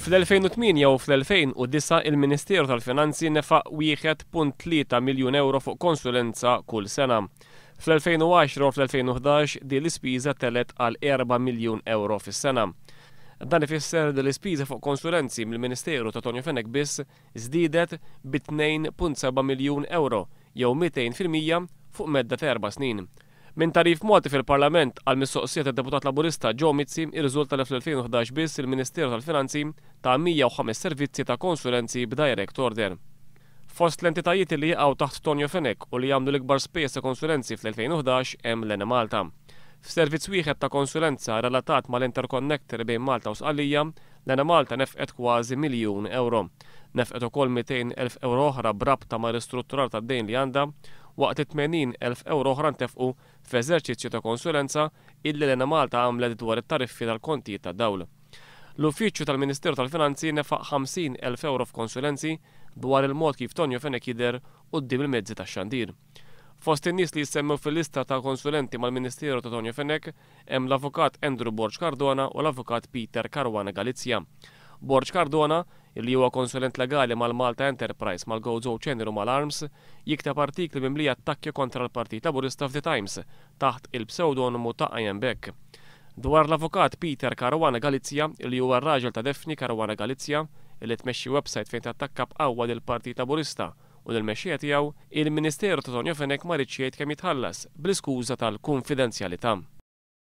Fl-2008 u fl-2009 il-Ministeru tal-Finanzi nefaq 1.3 miljun euro fuq konsulenza kull sena. Fl-2010 u fl-2011 din l-ispiża telet għal 4 miljun euro fis-sena. Dan ifisser li l-ispiża fuq konsulenzi mill-Ministeru ta' Tonio Fenech biss żdiedet bi 2.7 miljun euro jew 200% fuq medda ta' 4 snin. Min tarif Malti fil-Parlament għal mistoqsija tad-Deputat Laburista Joe Mizzi irriżulta li fl-2011 biss il-Ministeru tal-Finanzi ta' 105 servizzi ta' konsulenzi b'direct order. Fost l-entitajiet li jaqgħu taħt Tonio Fenech u li jagħmlu l-ikbar spejjeż ta' konsulenzi fl-2011 hemm Malta. F'servizz wieħed ta' konsulenza relatat mal-interconnector bejn Malta u Sqallija, Malta nefqet kważi miljun euro. Nefqet ukoll 200,000 euro oħra brabta ma' ristrutturar tad-dejn li għandha, waqt 80,000 euro oħra ntefqu f'eżerċizzju ta' konsulenza illi Malta għamlet dwar it-tariffi tal-kontijiet tad-dawl. L-Uffiċċju tal-Ministeru tal-Finanzi nefaq 50,000 euro f'konsulenzi dwar il-mod kif Tonio Fenech jidher quddiem il-mezzi tax-xandir. Fost in-nies li jsemmew fil-lista ta' konsulenti mal-Ministeru ta' Tonio Fenech hemm l-Avukat Andrew Borġ Cardona u l-Avukat Peter Caruana Galizja. Borġ Cardona, li huwa konsulent legali mal-Malta Enterprise mal-Gozo Ċenru mal-Arms, jiktab artikli mimlija attakki kontra l-Partit Laburista f'The Times taħt il-pseudonimu ta' Ian Beck. Dwar l-Avukat Peter Caruana Galizja, li huwa r-raġel ta' Defni Caruana Galizja, li tmexxi website fejn tattakka b'qawwa lill-Partit Laburista u l-mexxija tiegħu, il-Ministeru ta' Tonio Fenech ma rridx jgħid kemm jitħallas bl-iskuża tal-konfidenzjalità.